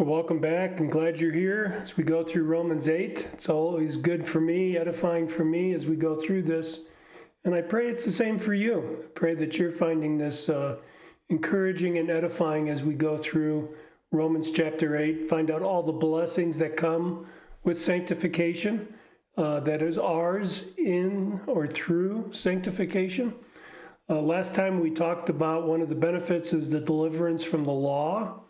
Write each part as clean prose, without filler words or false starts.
Well, welcome back. I'm glad you're here as we go through Romans 8. It's always good for me, edifying for me as we go through this. And I pray it's the same for you. I pray that you're finding this encouraging and edifying as we go through Romans chapter 8. Find out all the blessings that come with sanctification, that is ours in or through sanctification. Last time we talked about one of the benefits is the deliverance from the law.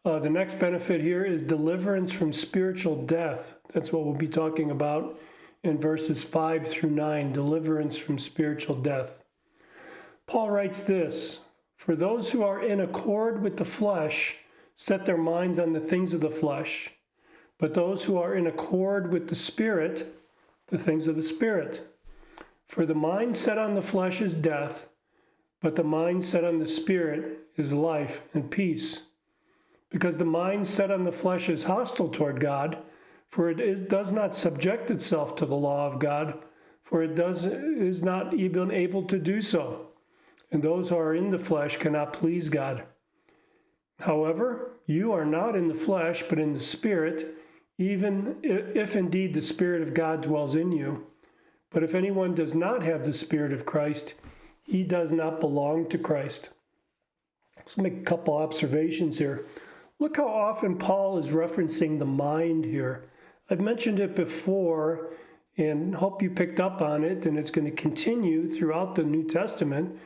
The next benefit here is deliverance from spiritual death. That's what we'll be talking about in verses 5 through 9, deliverance from spiritual death. Paul writes this, "For those who are in accord with the flesh set their minds on the things of the flesh, but those who are in accord with the Spirit, the things of the Spirit. For the mind set on the flesh is death, but the mind set on the Spirit is life and peace. Because the mind set on the flesh is hostile toward God, for it does not subject itself to the law of God, for it is not even able to do so. And those who are in the flesh cannot please God. However, you are not in the flesh, but in the Spirit, even if indeed the Spirit of God dwells in you. But if anyone does not have the Spirit of Christ, he does not belong to Christ." Let's make a couple observations here. Look how often Paul is referencing the mind here. I've mentioned it before and hope you picked up on it, and it's going to continue throughout the New Testament,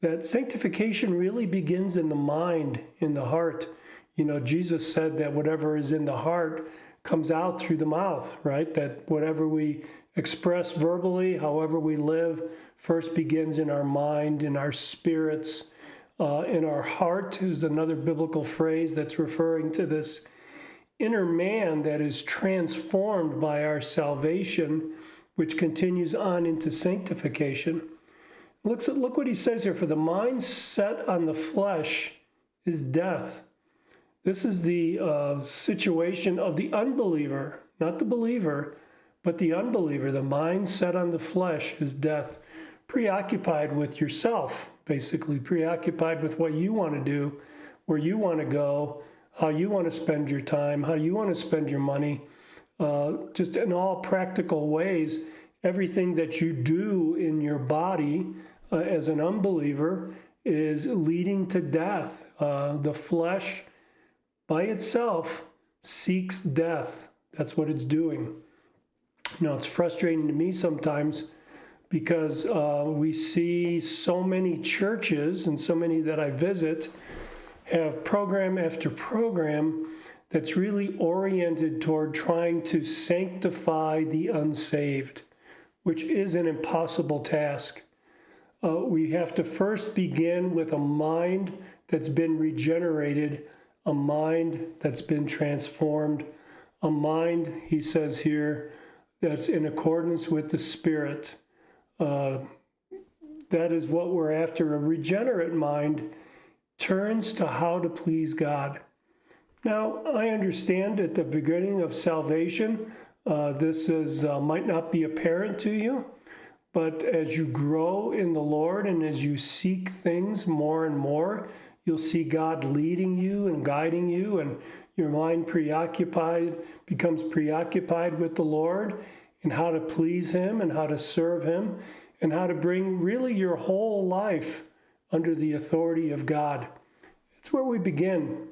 that sanctification really begins in the mind, in the heart. You know, Jesus said that whatever is in the heart comes out through the mouth, right? That whatever we express verbally, however we live, first begins in our mind, in our spirits, in our heart is another biblical phrase that's referring to this inner man that is transformed by our salvation, which continues on into sanctification. Look what he says here. For the mind set on the flesh is death. This is the situation of the unbeliever, not the believer, but the unbeliever. The mind set on the flesh is death. Preoccupied with yourself, basically preoccupied with what you want to do, where you want to go, how you want to spend your time, how you want to spend your money, just in all practical ways. Everything that you do in your body as an unbeliever is leading to death. The flesh by itself seeks death. That's what it's doing. Now, it's frustrating to me sometimes because we see so many churches and so many that I visit have program after program that's really oriented toward trying to sanctify the unsaved, which is an impossible task. We have to first begin with a mind that's been regenerated, a mind that's been transformed, a mind, he says here, that's in accordance with the Spirit. That is what we're after. A regenerate mind turns to how to please God. Now, I understand at the beginning of salvation, this might not be apparent to you, but as you grow in the Lord and as you seek things more and more, you'll see God leading you and guiding you, and your mind becomes preoccupied with the Lord and how to please Him and how to serve Him and how to bring really your whole life under the authority of God. It's where we begin.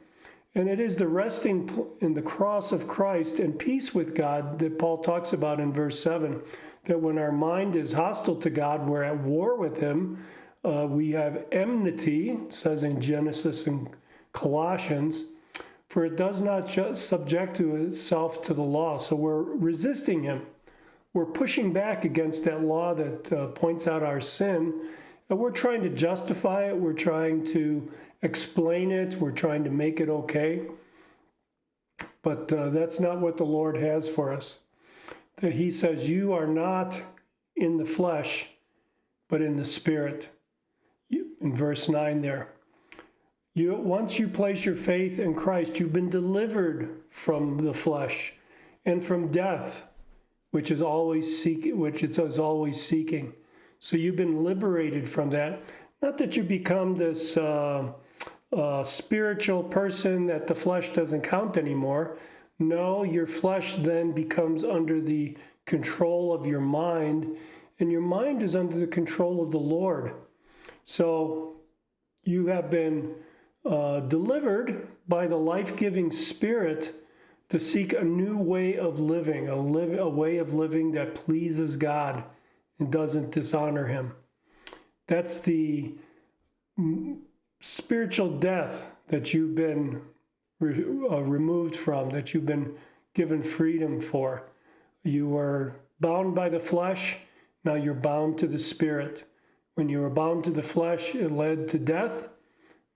And it is the resting in the cross of Christ and peace with God that Paul talks about in verse 7, that when our mind is hostile to God, we're at war with Him. We have enmity, it says in Genesis and Colossians, for it does not subject to itself to the law. So we're resisting Him. We're pushing back against that law that points out our sin, and we're trying to justify it. We're trying to explain it. We're trying to make it okay. But that's not what the Lord has for us. That He says, you are not in the flesh, but in the Spirit. In verse 9 there. Once you place your faith in Christ, you've been delivered from the flesh and from death, which it is always seeking. So you've been liberated from that. Not that you become this spiritual person that the flesh doesn't count anymore. No, your flesh then becomes under the control of your mind, and your mind is under the control of the Lord. So you have been delivered by the life-giving Spirit to seek a new way of living, a way of living that pleases God and doesn't dishonor Him. That's the spiritual death that you've been removed from, that you've been given freedom for. You were bound by the flesh, now you're bound to the Spirit. When you were bound to the flesh, it led to death.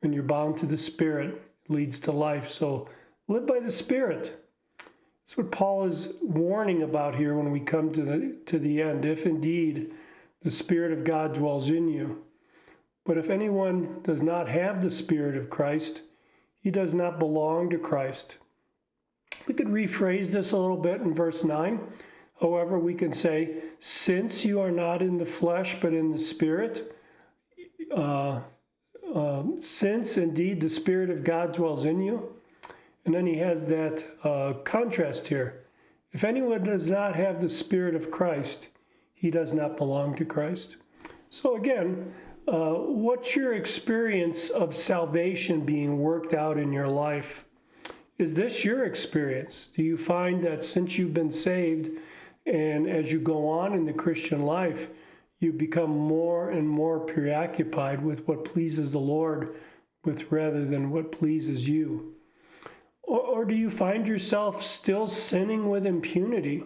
When you're bound to the Spirit, it leads to life. So live by the Spirit. That's what Paul is warning about here when we come to the end. If indeed the Spirit of God dwells in you. But if anyone does not have the Spirit of Christ, he does not belong to Christ. We could rephrase this a little bit in verse 9. However, we can say, since you are not in the flesh but in the Spirit, since indeed the Spirit of God dwells in you. And then he has that contrast here. If anyone does not have the Spirit of Christ, he does not belong to Christ. So again, what's your experience of salvation being worked out in your life? Is this your experience? Do you find that since you've been saved and as you go on in the Christian life, you become more and more preoccupied with what pleases the Lord rather than what pleases you? Or do you find yourself still sinning with impunity?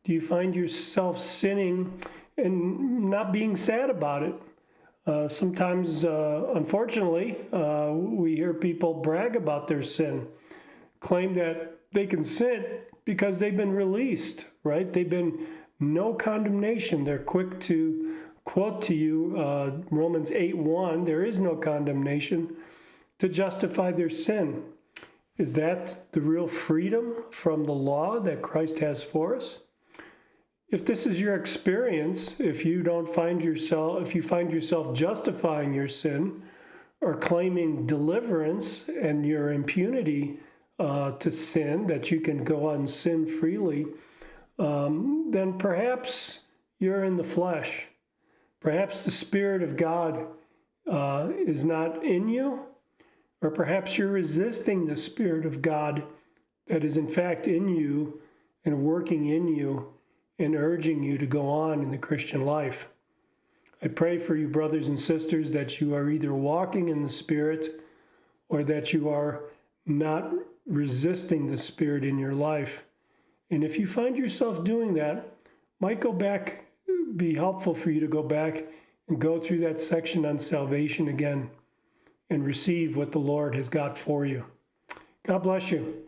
Do you find yourself sinning and not being sad about it? Sometimes, unfortunately, we hear people brag about their sin, claim that they can sin because they've been released, right? They've been no condemnation. They're quick to quote to you Romans 8:1, there is no condemnation, to justify their sin. Is that the real freedom from the law that Christ has for us? If this is your experience, if you find yourself justifying your sin or claiming deliverance and your impunity to sin, that you can go on and sin freely, then perhaps you're in the flesh. Perhaps the Spirit of God is not in you, or perhaps you're resisting the Spirit of God that is in fact in you and working in you and urging you to go on in the Christian life. I pray for you, brothers and sisters, that you are either walking in the Spirit or that you are not resisting the Spirit in your life. And if you find yourself doing that, might be helpful for you to go back and go through that section on salvation again and receive what the Lord has got for you. God bless you.